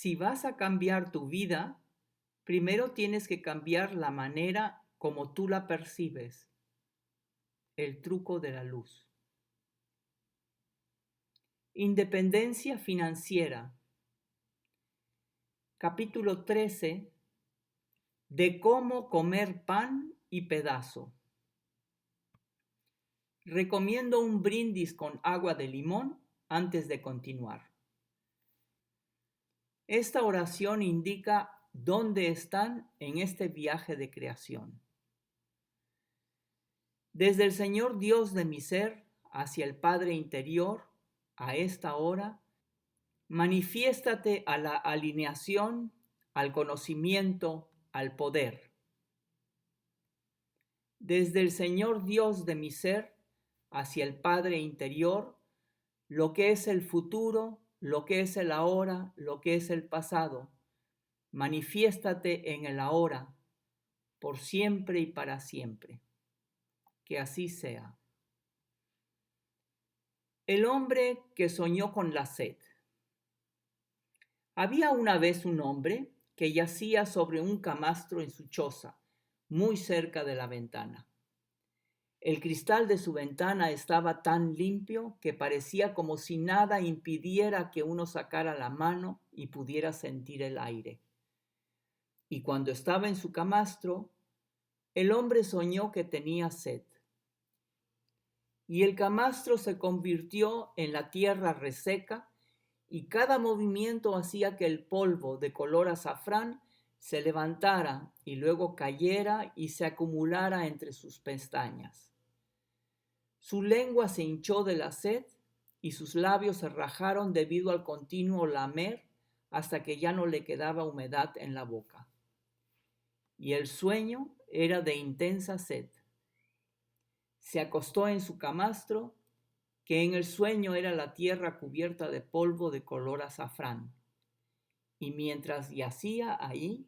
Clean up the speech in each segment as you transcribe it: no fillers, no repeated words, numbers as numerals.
Si vas a cambiar tu vida, primero tienes que cambiar la manera como tú la percibes. El truco de la luz. Independencia financiera. Capítulo 13. De cómo comer pan y pedazo. Recomiendo un brindis con agua de limón antes de continuar. Esta oración indica dónde están en este viaje de creación. Desde el Señor Dios de mi ser hacia el Padre interior, a esta hora, manifiéstate a la alineación, al conocimiento, al poder. Desde el Señor Dios de mi ser hacia el Padre interior, lo que es el futuro, lo que es el ahora, lo que es el pasado. Manifiéstate en el ahora, por siempre y para siempre. Que así sea. El hombre que soñó con la sed. Había una vez un hombre que yacía sobre un camastro en su choza, muy cerca de la ventana. El cristal de su ventana estaba tan limpio que parecía como si nada impidiera que uno sacara la mano y pudiera sentir el aire. Y cuando estaba en su camastro, el hombre soñó que tenía sed. Y el camastro se convirtió en la tierra reseca y cada movimiento hacía que el polvo de color azafrán se levantara y luego cayera y se acumulara entre sus pestañas. Su lengua se hinchó de la sed y sus labios se rajaron debido al continuo lamer hasta que ya no le quedaba humedad en la boca. Y el sueño era de intensa sed. Se acostó en su camastro, que en el sueño era la tierra cubierta de polvo de color azafrán. Y mientras yacía ahí,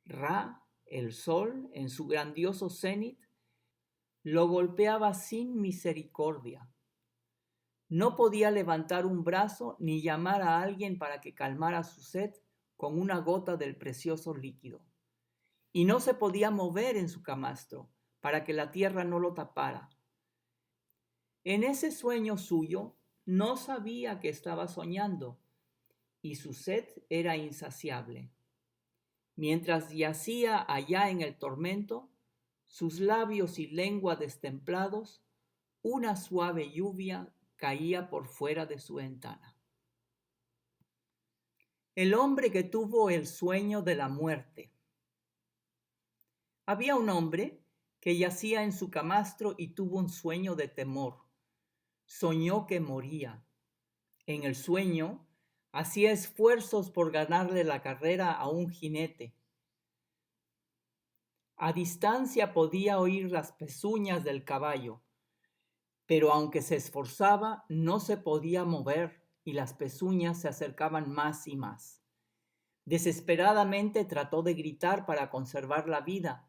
Ra, el sol, en su grandioso cenit, lo golpeaba sin misericordia. No podía levantar un brazo ni llamar a alguien para que calmara su sed con una gota del precioso líquido. Y no se podía mover en su camastro para que la tierra no lo tapara. En ese sueño suyo no sabía que estaba soñando y su sed era insaciable. Mientras yacía allá en el tormento, sus labios y lengua destemplados, una suave lluvia caía por fuera de su ventana. El hombre que tuvo el sueño de la muerte. Había un hombre que yacía en su camastro y tuvo un sueño de temor. Soñó que moría. En el sueño, hacía esfuerzos por ganarle la carrera a un jinete. A distancia podía oír las pezuñas del caballo, pero aunque se esforzaba, no se podía mover y las pezuñas se acercaban más y más. Desesperadamente trató de gritar para conservar la vida,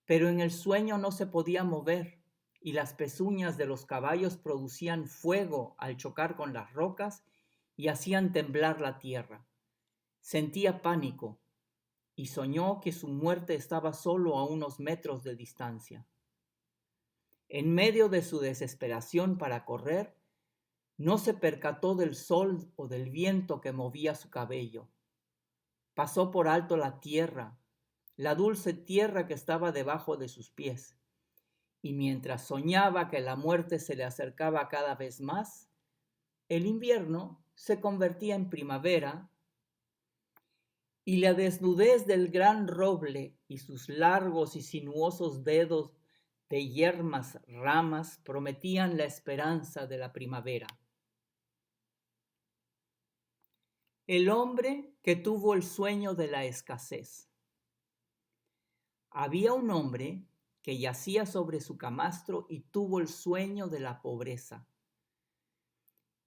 pero en el sueño no se podía mover y las pezuñas de los caballos producían fuego al chocar con las rocas y hacían temblar la tierra. Sentía pánico y soñó que su muerte estaba solo a unos metros de distancia. En medio de su desesperación para correr, no se percató del sol o del viento que movía su cabello. Pasó por alto la tierra, la dulce tierra que estaba debajo de sus pies, y mientras soñaba que la muerte se le acercaba cada vez más, el invierno se convertía en primavera y la desnudez del gran roble y sus largos y sinuosos dedos de yermas ramas prometían la esperanza de la primavera. El hombre que tuvo el sueño de la escasez. Había un hombre que yacía sobre su camastro y tuvo el sueño de la pobreza.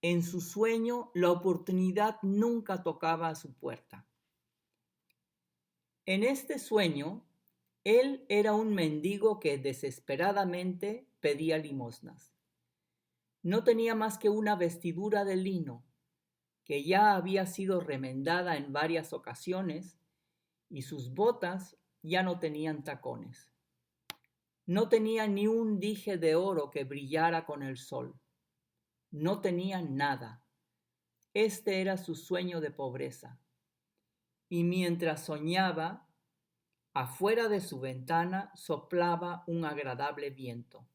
En su sueño, la oportunidad nunca tocaba a su puerta. En este sueño, él era un mendigo que desesperadamente pedía limosnas. No tenía más que una vestidura de lino, que ya había sido remendada en varias ocasiones, y sus botas ya no tenían tacones. No tenía ni un dije de oro que brillara con el sol. No tenía nada. Este era su sueño de pobreza. Y mientras soñaba, afuera de su ventana soplaba un agradable viento.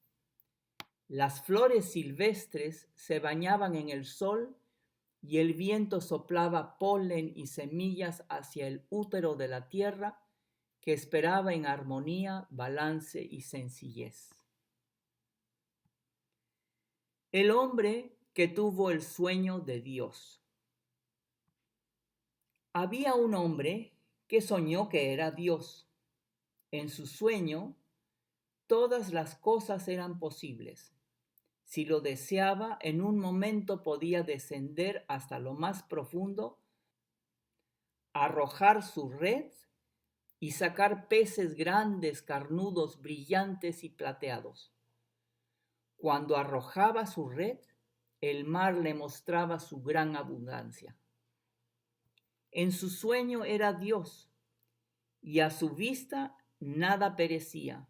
Las flores silvestres se bañaban en el sol y el viento soplaba polen y semillas hacia el útero de la tierra que esperaba en armonía, balance y sencillez. El hombre que tuvo el sueño de Dios. Había un hombre que soñó que era Dios. En su sueño, todas las cosas eran posibles. Si lo deseaba, en un momento podía descender hasta lo más profundo, arrojar su red y sacar peces grandes, carnudos, brillantes y plateados. Cuando arrojaba su red, el mar le mostraba su gran abundancia. En su sueño era Dios, y a su vista nada perecía,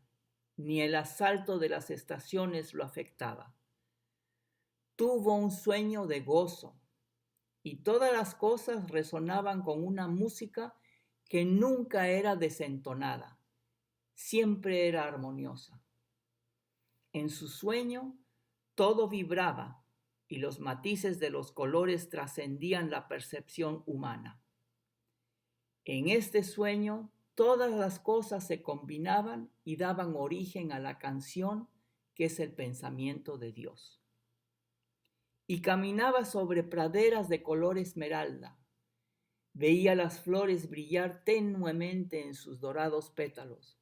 ni el asalto de las estaciones lo afectaba. Tuvo un sueño de gozo, y todas las cosas resonaban con una música que nunca era desentonada, siempre era armoniosa. En su sueño todo vibraba y los matices de los colores trascendían la percepción humana. En este sueño todas las cosas se combinaban y daban origen a la canción que es el pensamiento de Dios. Y caminaba sobre praderas de color esmeralda. Veía las flores brillar tenuemente en sus dorados pétalos.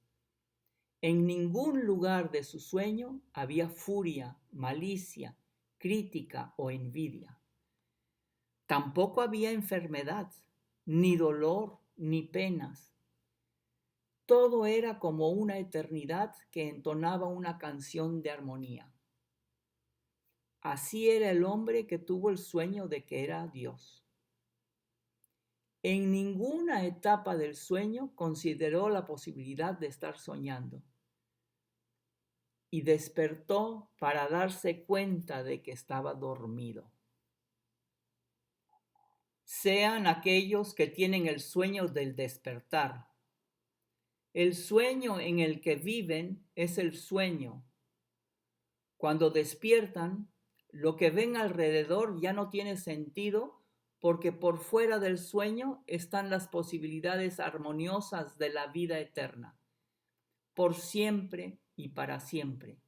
En ningún lugar de su sueño había furia, malicia, crítica o envidia. Tampoco había enfermedad, ni dolor, ni penas. Todo era como una eternidad que entonaba una canción de armonía. Así era el hombre que tuvo el sueño de que era Dios. En ninguna etapa del sueño consideró la posibilidad de estar soñando y despertó para darse cuenta de que estaba dormido. Sean aquellos que tienen el sueño del despertar. El sueño en el que viven es el sueño. Cuando despiertan, lo que ven alrededor ya no tiene sentido porque por fuera del sueño están las posibilidades armoniosas de la vida eterna, por siempre y para siempre.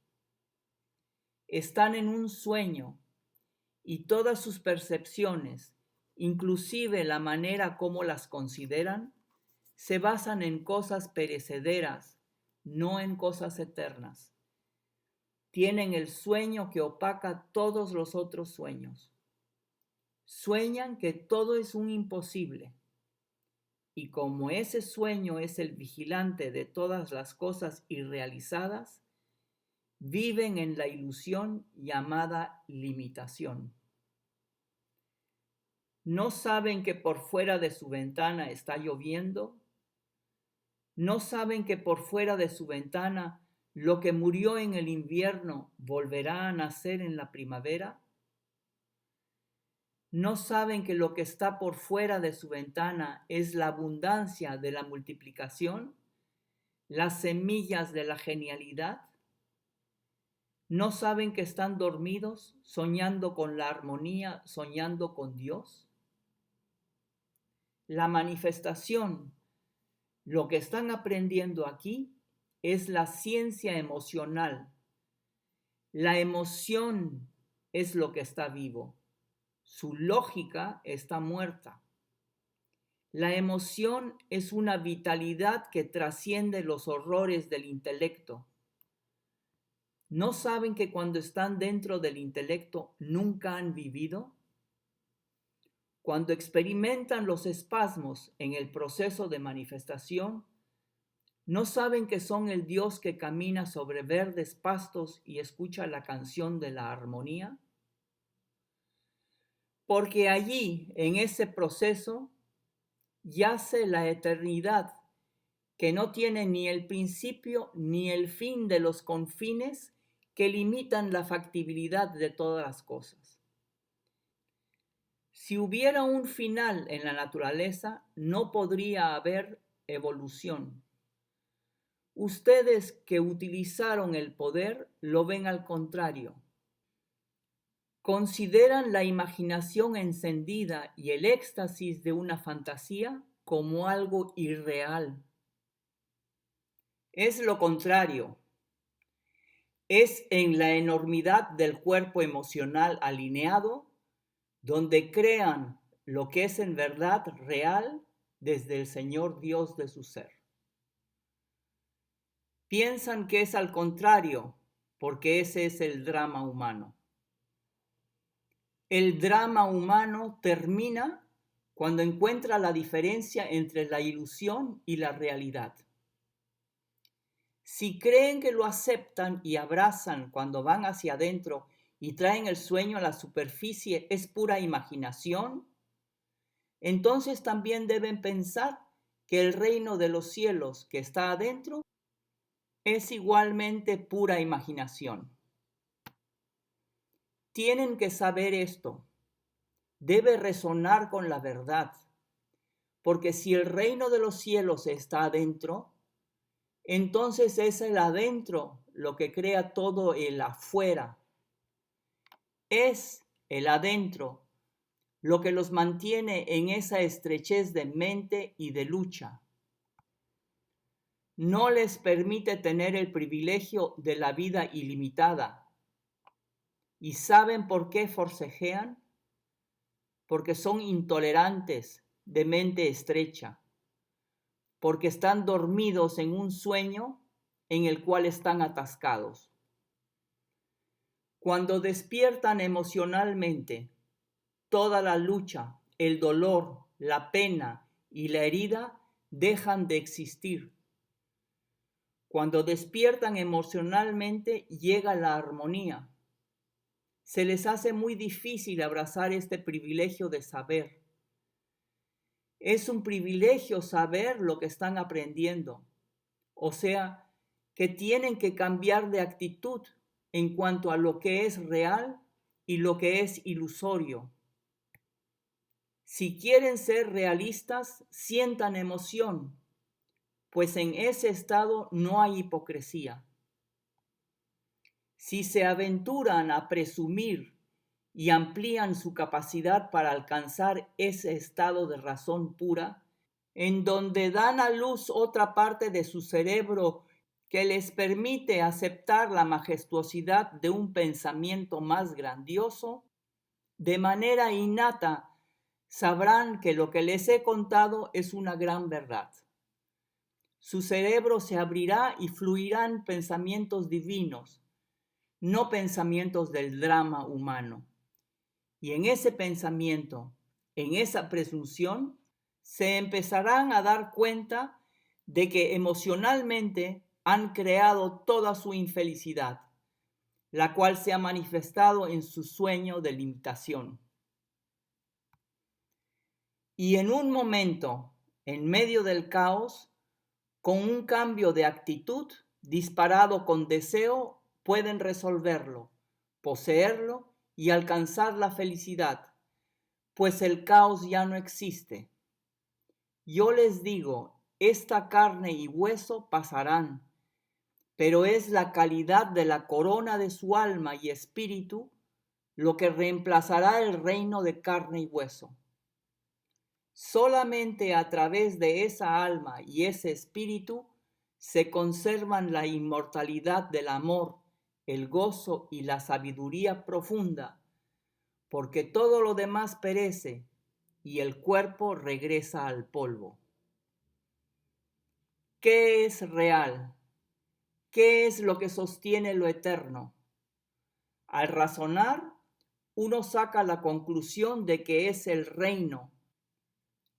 Están en un sueño y todas sus percepciones, inclusive la manera como las consideran, se basan en cosas perecederas, no en cosas eternas. Tienen el sueño que opaca todos los otros sueños. Sueñan que todo es un imposible. Y como ese sueño es el vigilante de todas las cosas irrealizadas, viven en la ilusión llamada limitación. ¿No saben que por fuera de su ventana está lloviendo? ¿No saben que por fuera de su ventana lo que murió en el invierno volverá a nacer en la primavera? ¿No saben que lo que está por fuera de su ventana es la abundancia de la multiplicación, las semillas de la genialidad? ¿No saben que están dormidos, soñando con la armonía, soñando con Dios? La manifestación, lo que están aprendiendo aquí, es la ciencia emocional. La emoción es lo que está vivo. Su lógica está muerta. La emoción es una vitalidad que trasciende los horrores del intelecto. ¿No saben que cuando están dentro del intelecto nunca han vivido? Cuando experimentan los espasmos en el proceso de manifestación, ¿no saben que son el Dios que camina sobre verdes pastos y escucha la canción de la armonía? porque allí, en ese proceso, yace la eternidad, que no tiene ni el principio ni el fin de los confines que limitan la factibilidad de todas las cosas. Si hubiera un final en la naturaleza, no podría haber evolución. Ustedes que utilizaron el poder lo ven al contrario. Consideran la imaginación encendida y el éxtasis de una fantasía como algo irreal. Es lo contrario. Es en la enormidad del cuerpo emocional alineado donde crean lo que es en verdad real desde el Señor Dios de su ser. Piensan que es al contrario, porque ese es el drama humano. El drama humano termina cuando encuentra la diferencia entre la ilusión y la realidad. Si creen que lo aceptan y abrazan cuando van hacia adentro y traen el sueño a la superficie es pura imaginación, entonces también deben pensar que el reino de los cielos que está adentro es igualmente pura imaginación. Tienen que saber esto. Debe resonar con la verdad, porque si el reino de los cielos está adentro, entonces es el adentro lo que crea todo el afuera. Es el adentro lo que los mantiene en esa estrechez de mente y de lucha. No les permite tener el privilegio de la vida ilimitada. ¿Y saben por qué forcejean? Porque son intolerantes, de mente estrecha, porque están dormidos en un sueño en el cual están atascados. Cuando despiertan emocionalmente, toda la lucha, el dolor, la pena y la herida dejan de existir. Cuando despiertan emocionalmente, llega la armonía. Se les hace muy difícil abrazar este privilegio de saber. Es un privilegio saber lo que están aprendiendo. O sea, que tienen que cambiar de actitud en cuanto a lo que es real y lo que es ilusorio. Si quieren ser realistas, sientan emoción, pues en ese estado no hay hipocresía. Si se aventuran a presumir y amplían su capacidad para alcanzar ese estado de razón pura, en donde dan a luz otra parte de su cerebro que les permite aceptar la majestuosidad de un pensamiento más grandioso, de manera innata sabrán que lo que les he contado es una gran verdad. Su cerebro se abrirá y fluirán pensamientos divinos, no pensamientos del drama humano. Y en ese pensamiento, en esa presunción, se empezarán a dar cuenta de que emocionalmente han creado toda su infelicidad, la cual se ha manifestado en su sueño de limitación. Y en un momento, en medio del caos, con un cambio de actitud disparado con deseo, pueden resolverlo, poseerlo y alcanzar la felicidad, pues el caos ya no existe. Yo les digo, esta carne y hueso pasarán, pero es la calidad de la corona de su alma y espíritu lo que reemplazará el reino de carne y hueso. Solamente a través de esa alma y ese espíritu se conservan la inmortalidad del amor, el gozo y la sabiduría profunda, porque todo lo demás perece y el cuerpo regresa al polvo. ¿Qué es real? ¿Qué es lo que sostiene lo eterno? Al razonar, uno saca la conclusión de que es el reino,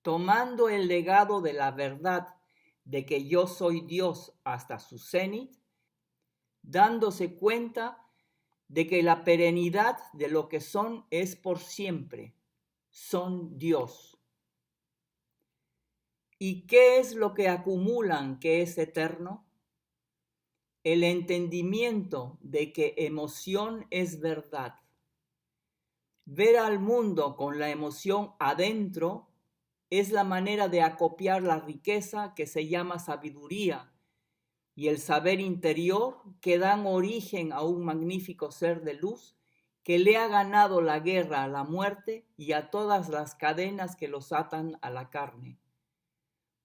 tomando el legado de la verdad de que yo soy Dios hasta su cenit, dándose cuenta de que la perenidad de lo que son es por siempre, son Dios. ¿Y qué es lo que acumulan que es eterno? El entendimiento de que emoción es verdad. Ver al mundo con la emoción adentro es la manera de acopiar la riqueza que se llama sabiduría y el saber interior que dan origen a un magnífico ser de luz que le ha ganado la guerra a la muerte y a todas las cadenas que los atan a la carne,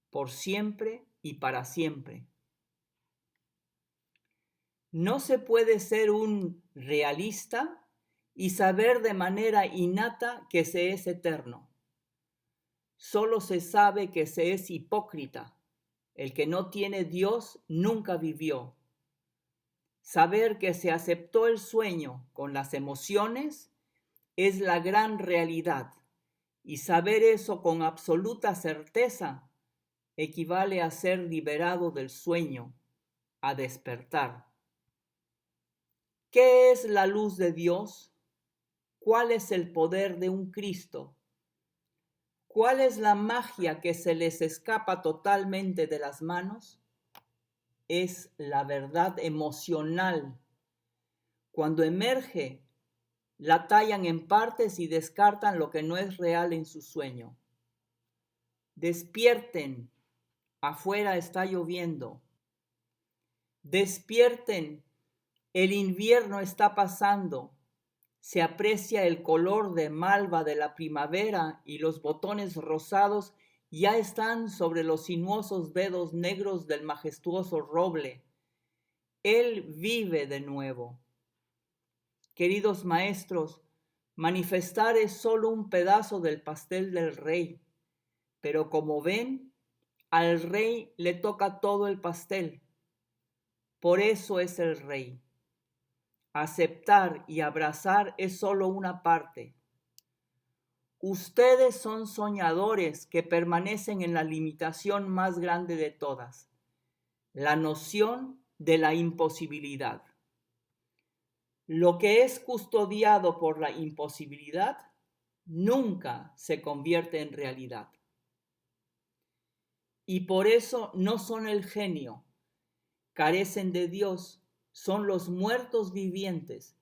por siempre y para siempre. No se puede ser un realista y saber de manera innata que se es eterno. Solo se sabe que se es hipócrita. El que no tiene Dios nunca vivió. Saber que se aceptó el sueño con las emociones es la gran realidad, y saber eso con absoluta certeza equivale a ser liberado del sueño, a despertar. ¿Qué es la luz de Dios? ¿Cuál es el poder de un Cristo? ¿Cuál es la magia que se les escapa totalmente de las manos? Es la verdad emocional. Cuando emerge, la tallan en partes y descartan lo que no es real en su sueño. Despierten, afuera está lloviendo. Despierten, el invierno está pasando. Se aprecia el color de malva de la primavera y los botones rosados ya están sobre los sinuosos dedos negros del majestuoso roble. Él vive de nuevo. Queridos maestros, manifestar es solo un pedazo del pastel del rey, pero como ven, al rey le toca todo el pastel. Por eso es el rey. Aceptar y abrazar es solo una parte. Ustedes son soñadores que permanecen en la limitación más grande de todas, la noción de la imposibilidad. Lo que es custodiado por la imposibilidad nunca se convierte en realidad. Y por eso no son el genio, carecen de Dios, son los muertos vivientes,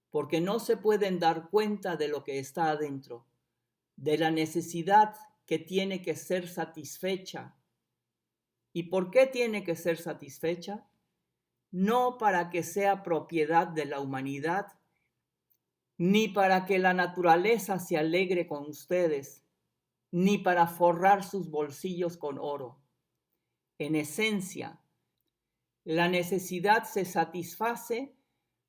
porque no se pueden dar cuenta de lo que está adentro, de la necesidad que tiene que ser satisfecha. ¿Y por qué tiene que ser satisfecha? No para que sea propiedad de la humanidad, ni para que la naturaleza se alegre con ustedes, ni para forrar sus bolsillos con oro. En esencia, la necesidad se satisface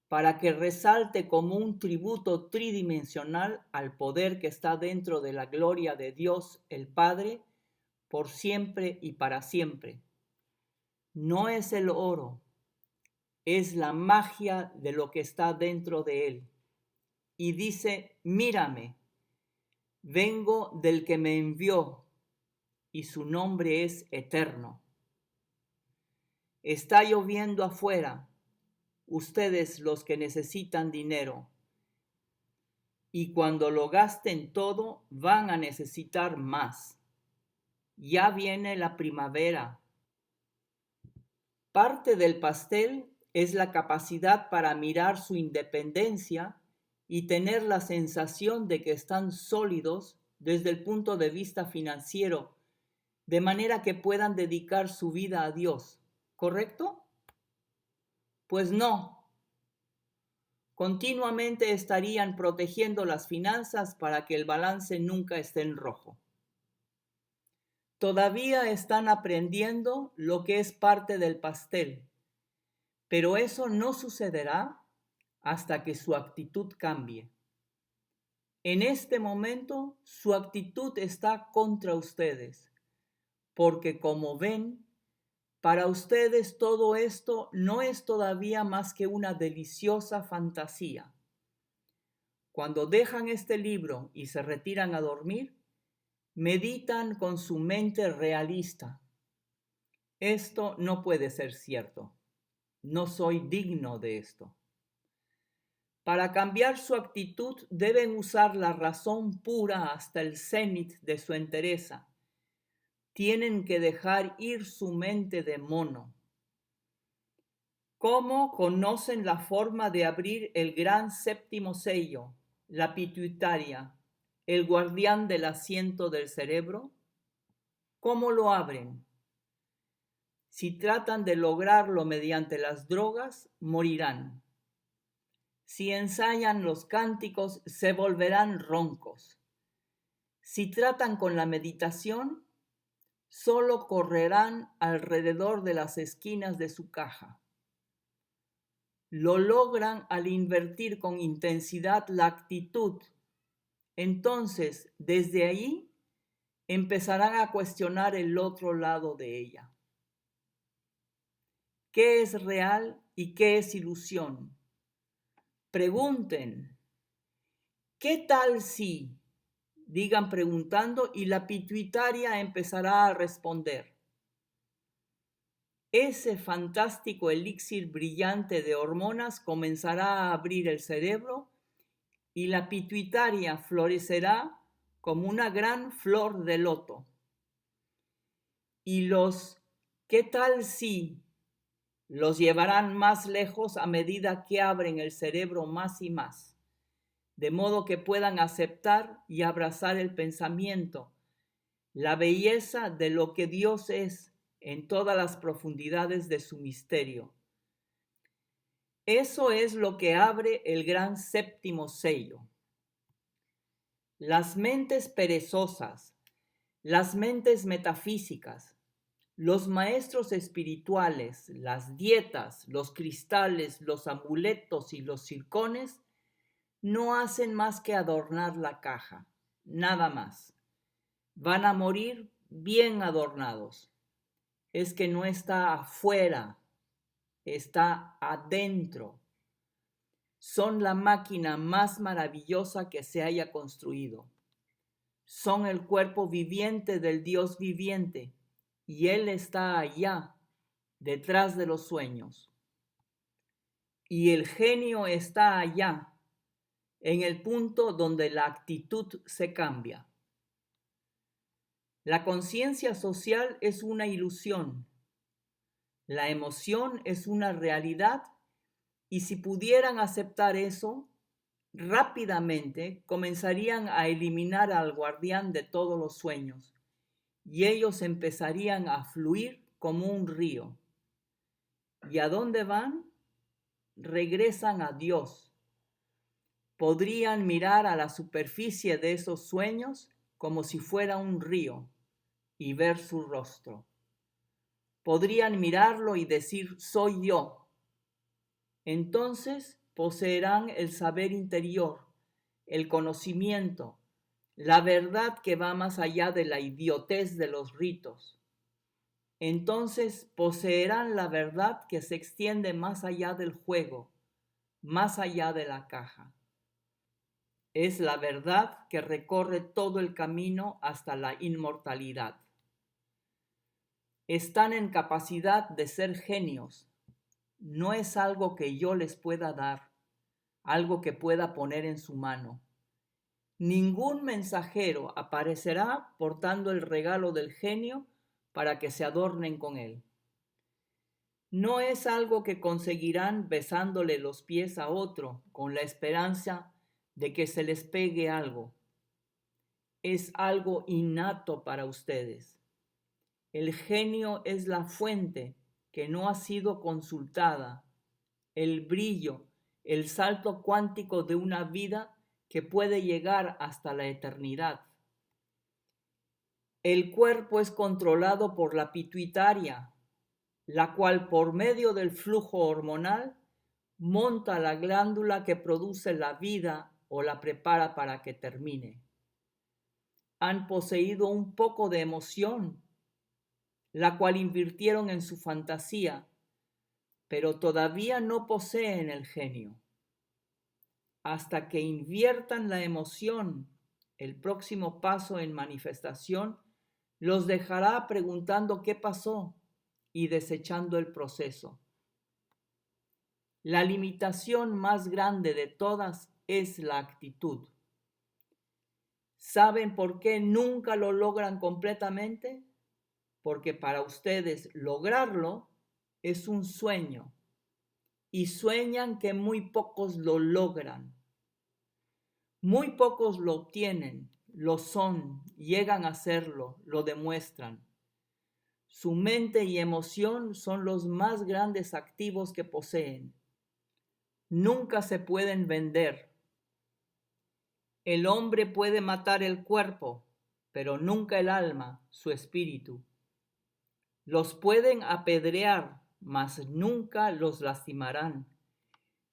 para que resalte como un tributo tridimensional al poder que está dentro de la gloria de Dios el Padre por siempre y para siempre. No es el oro, es la magia de lo que está dentro de él. Y dice, mírame, vengo del que me envió y su nombre es eterno. Está lloviendo afuera, ustedes los que necesitan dinero. Y cuando lo gasten todo, van a necesitar más. Ya viene la primavera. Parte del pastel es la capacidad para mirar su independencia y tener la sensación de que están sólidos desde el punto de vista financiero, de manera que puedan dedicar su vida a Dios. ¿Correcto? Pues no. Continuamente estarían protegiendo las finanzas para que el balance nunca esté en rojo. Todavía están aprendiendo lo que es parte del pastel, pero eso no sucederá hasta que su actitud cambie. En este momento, su actitud está contra ustedes, porque como ven, para ustedes todo esto no es todavía más que una deliciosa fantasía. Cuando dejan este libro y se retiran a dormir, meditan con su mente realista. Esto no puede ser cierto. No soy digno de esto. Para cambiar su actitud deben usar la razón pura hasta el cenit de su entereza. Tienen que dejar ir su mente de mono. ¿Cómo conocen la forma de abrir el gran séptimo sello, la pituitaria, el guardián del asiento del cerebro? ¿Cómo lo abren? Si tratan de lograrlo mediante las drogas, morirán. Si ensayan los cánticos, se volverán roncos. Si tratan con la meditación, solo correrán alrededor de las esquinas de su caja. Lo logran al invertir con intensidad la actitud. Entonces, desde ahí, empezarán a cuestionar el otro lado de ella. ¿Qué es real y qué es ilusión? Pregunten, ¿qué tal si? Digan preguntando y la pituitaria empezará a responder. Ese fantástico elixir brillante de hormonas comenzará a abrir el cerebro y la pituitaria florecerá como una gran flor de loto. Y los ¿qué tal si? Los llevarán más lejos a medida que abren el cerebro más y más, de modo que puedan aceptar y abrazar el pensamiento, la belleza de lo que Dios es en todas las profundidades de su misterio. Eso es lo que abre el gran séptimo sello. Las mentes perezosas, las mentes metafísicas, los maestros espirituales, las dietas, los cristales, los amuletos y los circones no hacen más que adornar la caja, nada más. Van a morir bien adornados. Es que no está afuera, está adentro. Son la máquina más maravillosa que se haya construido. Son el cuerpo viviente del Dios viviente y Él está allá, detrás de los sueños. Y el genio está allá, en el punto donde la actitud se cambia. La conciencia social es una ilusión. La emoción es una realidad y si pudieran aceptar eso, rápidamente comenzarían a eliminar al guardián de todos los sueños y ellos empezarían a fluir como un río. ¿Y a dónde van? Regresan a Dios. Podrían mirar a la superficie de esos sueños como si fuera un río y ver su rostro. Podrían mirarlo y decir, soy yo. Entonces poseerán el saber interior, el conocimiento, la verdad que va más allá de la idiotez de los ritos. Entonces poseerán la verdad que se extiende más allá del juego, más allá de la caja. Es la verdad que recorre todo el camino hasta la inmortalidad. Están en capacidad de ser genios. No es algo que yo les pueda dar, algo que pueda poner en su mano. Ningún mensajero aparecerá portando el regalo del genio para que se adornen con él. No es algo que conseguirán besándole los pies a otro con la esperanza de que se les pegue algo. Es algo innato para ustedes. El genio es la fuente que no ha sido consultada, el brillo, el salto cuántico de una vida que puede llegar hasta la eternidad. El cuerpo es controlado por la pituitaria, la cual por medio del flujo hormonal monta la glándula que produce la vida o la prepara para que termine. Han poseído un poco de emoción, la cual invirtieron en su fantasía, pero todavía no poseen el genio. Hasta que inviertan la emoción, el próximo paso en manifestación los dejará preguntando qué pasó y desechando el proceso. La limitación más grande de todas es la actitud. ¿Saben por qué nunca lo logran completamente? Porque para ustedes lograrlo es un sueño y sueñan que muy pocos lo logran. Muy pocos lo obtienen, lo son, llegan a serlo, lo demuestran. Su mente y emoción son los más grandes activos que poseen. Nunca se pueden vender. El hombre puede matar el cuerpo, pero nunca el alma, su espíritu. Los pueden apedrear, mas nunca los lastimarán.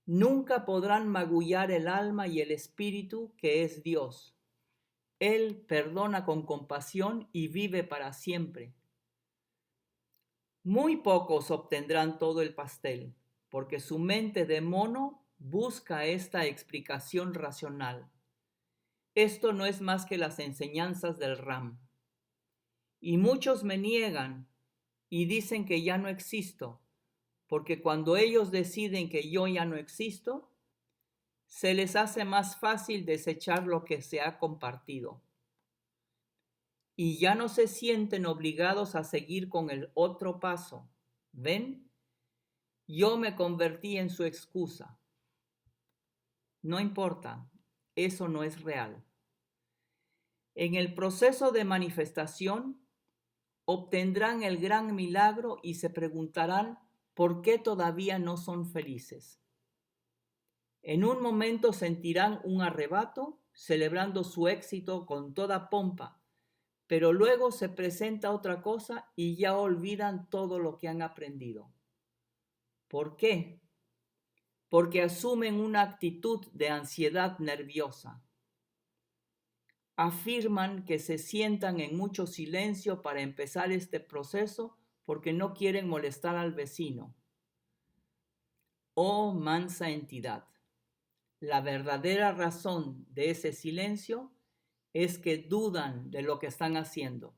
Nunca podrán magullar el alma y el espíritu que es Dios. Él perdona con compasión y vive para siempre. Muy pocos obtendrán todo el pastel, porque su mente de mono busca esta explicación racional. Esto no es más que las enseñanzas del Ram. Y muchos me niegan y dicen que ya no existo, porque cuando ellos deciden que yo ya no existo, se les hace más fácil desechar lo que se ha compartido. Y ya no se sienten obligados a seguir con el otro paso. ¿Ven? Yo me convertí en su excusa. No importa, eso no es real. En el proceso de manifestación, obtendrán el gran milagro y se preguntarán por qué todavía no son felices. En un momento sentirán un arrebato, celebrando su éxito con toda pompa, pero luego se presenta otra cosa y ya olvidan todo lo que han aprendido. ¿Por qué? Porque asumen una actitud de ansiedad nerviosa. Afirman que se sientan en mucho silencio para empezar este proceso porque no quieren molestar al vecino. Oh mansa entidad, la verdadera razón de ese silencio es que dudan de lo que están haciendo.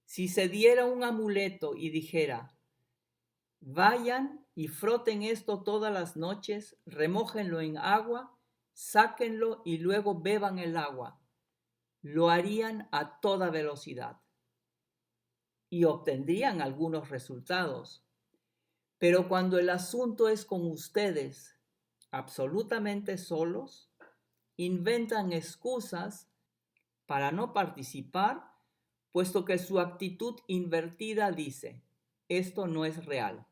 Si se diera un amuleto y dijera, vayan y froten esto todas las noches, remójenlo en agua, sáquenlo y luego beban el agua, lo harían a toda velocidad y obtendrían algunos resultados. Pero cuando el asunto es con ustedes, absolutamente solos, inventan excusas para no participar, puesto que su actitud invertida dice, esto no es real.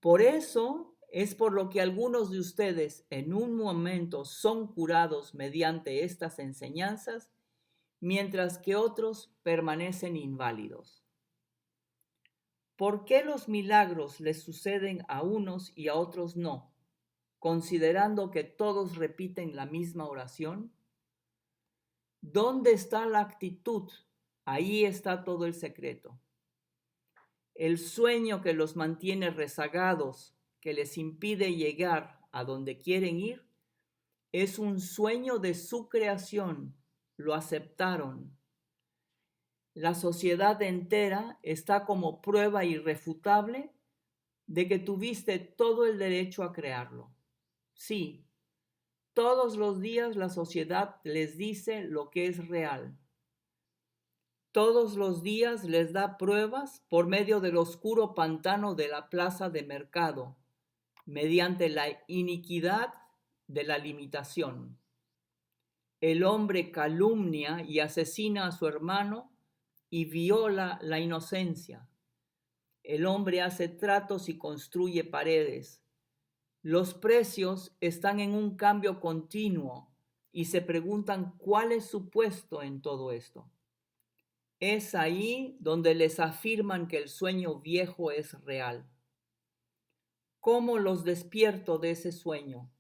Por eso es por lo que algunos de ustedes en un momento son curados mediante estas enseñanzas, mientras que otros permanecen inválidos. ¿Por qué los milagros les suceden a unos y a otros no, considerando que todos repiten la misma oración? ¿Dónde está la actitud? Ahí está todo el secreto. El sueño que los mantiene rezagados, que les impide llegar a donde quieren ir, es un sueño de su creación. Lo aceptaron. La sociedad entera está como prueba irrefutable de que tuviste todo el derecho a crearlo. Sí, todos los días la sociedad les dice lo que es real. Todos los días les da pruebas por medio del oscuro pantano de la plaza de mercado, mediante la iniquidad de la limitación. El hombre calumnia y asesina a su hermano y viola la inocencia. El hombre hace tratos y construye paredes. Los precios están en un cambio continuo y se preguntan cuál es su puesto en todo esto. Es ahí donde les afirman que el sueño viejo es real. ¿Cómo los despierto de ese sueño?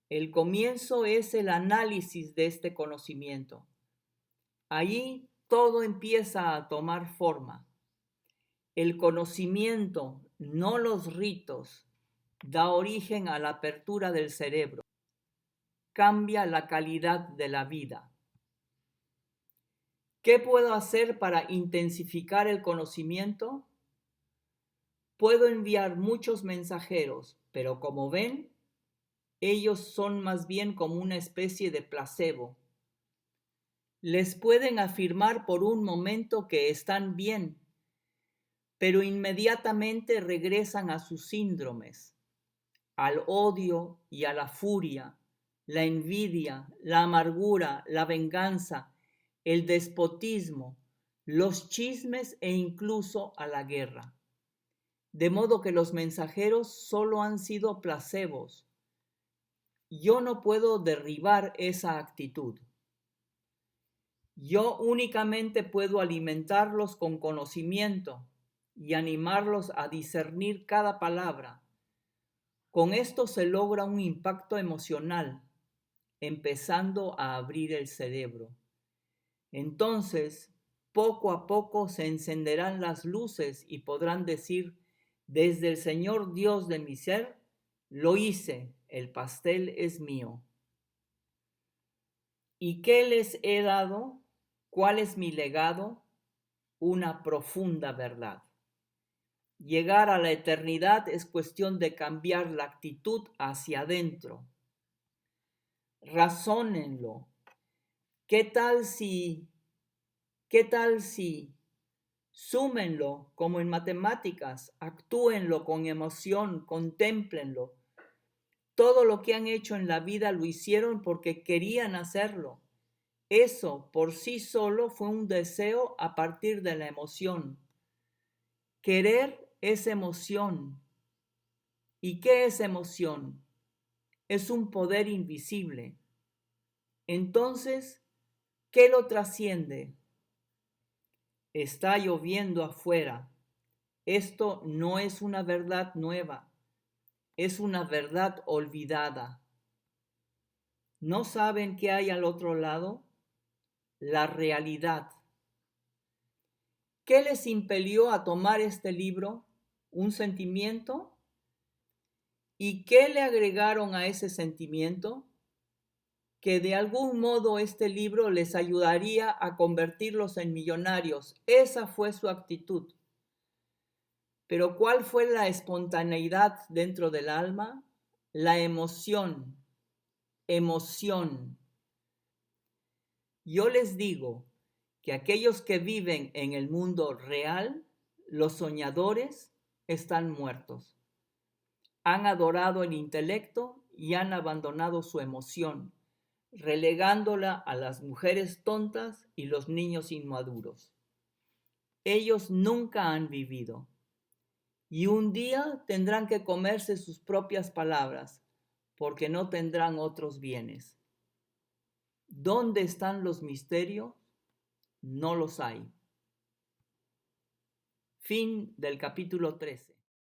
El comienzo es el análisis de este conocimiento. Allí todo empieza a tomar forma. El conocimiento, no los ritos, da origen a la apertura del cerebro. Cambia la calidad de la vida. ¿Qué puedo hacer para intensificar el conocimiento? puedo enviar muchos mensajeros, pero como ven, ellos son más bien como una especie de placebo. Les pueden afirmar por un momento que están bien, pero inmediatamente regresan a sus síndromes, al odio y a la furia, la envidia, la amargura, la venganza, el despotismo, los chismes e incluso a la guerra. De modo que los mensajeros solo han sido placebos. Yo no puedo derribar esa actitud. Yo únicamente puedo alimentarlos con conocimiento y animarlos a discernir cada palabra. Con esto se logra un impacto emocional, empezando a abrir el cerebro. Entonces, poco a poco se encenderán las luces y podrán decir, desde el Señor Dios de mi ser, lo hice, el pastel es mío. ¿Y qué les he dado? ¿Cuál es mi legado? Una profunda verdad. Llegar a la eternidad es cuestión de cambiar la actitud hacia adentro. Razónenlo. ¿Qué tal si? Súmenlo como en matemáticas, actúenlo con emoción, contémplenlo. Todo lo que han hecho en la vida lo hicieron porque querían hacerlo. Eso por sí solo fue un deseo a partir de la emoción. Querer es emoción. ¿Y qué es emoción? Es un poder invisible. Entonces, ¿qué lo trasciende? Está lloviendo afuera. Esto no es una verdad nueva, es una verdad olvidada. ¿No saben qué hay al otro lado? La realidad. ¿Qué les impelió a tomar este libro? ¿Un sentimiento? ¿Y qué le agregaron a ese sentimiento? Que de algún modo este libro les ayudaría a convertirlos en millonarios. Esa fue su actitud. Pero ¿cuál fue la espontaneidad dentro del alma? La emoción. Yo les digo que aquellos que viven en el mundo real, los soñadores, están muertos. Han adorado el intelecto y han abandonado su emoción, relegándola a las mujeres tontas y los niños inmaduros. Ellos nunca han vivido y un día tendrán que comerse sus propias palabras porque no tendrán otros bienes. ¿Dónde están los misterios? No los hay. Fin del capítulo 13.